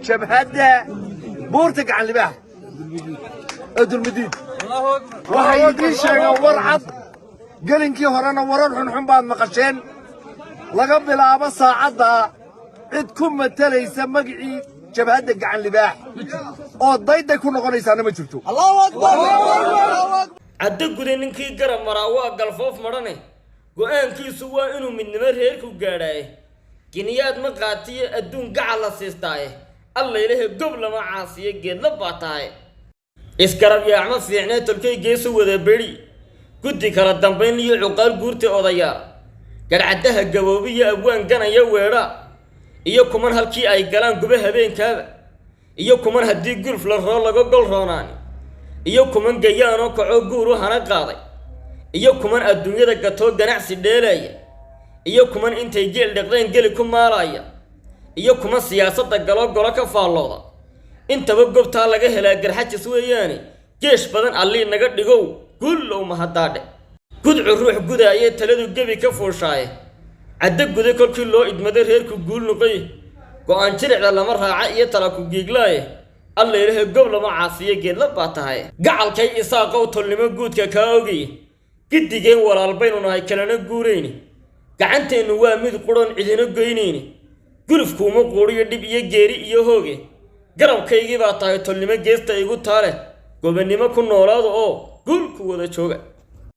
شبهده بورتك عن لباح ادو المديد waxay idin sheegaan warcad galinkii horena warar xunxun baad maqasheen laga bilaabo saacada cid ku matalaysa magacii jabhadda gacan libaax oo dayday ku noqonaysaana ma jirto Allahu akbar cadda gudaninkii garab maraa waa galfoof marane go'aankiisu waa inuu midnimo reerku gaadhay kiniyaad ma qaatiye adduun gacal la siistaaye alla ilaahay gob lama caasiye geed la baataay iskarab yaacma fiicnaa tolkay geesu wada bari guddi kala dambayn iyo cuqaal guurta odayaal garcadaha gaboobiya abwaan ganaya weera iyo kuman halkii ay galaan guba habeenkaaba iyo kuman haddii gulf la roo laga gol roonaani iyo kuman gayaanoo kacoo guuru hana qaaday iyo kuman adduunyada gatoo ganacsi dheelaya iyo kuman intay geel dhaqdeen geli ku maalaya iyo kuman siyaasadda galo ka faallooda intaba goobtaa laga helaa garxajis weeyaani geesh badan allii naga dhigow gullow mahadaadhe gudcu ruux gudaayee taladu gebi ka fuushaaye cadda guda kolkii loo idmaday reerku guul nuqay go'aan jiricda lama raaca iyo tala ku giiglaaye alla ilaahay gob lama caasiye geed la baatahay gacalkay isaaqow tolnimo guudka kaa ogay giddigeen walaal baynu nahay kalena guurayni gacanteennu waa mid quran cidina goynayni gulufkuuma quuriyo dhib iyo geeri iyo hooge garabkaygii baa tahay tolnimo geesta igu taale gobannimo ku noolaada oo guul ku wada jooga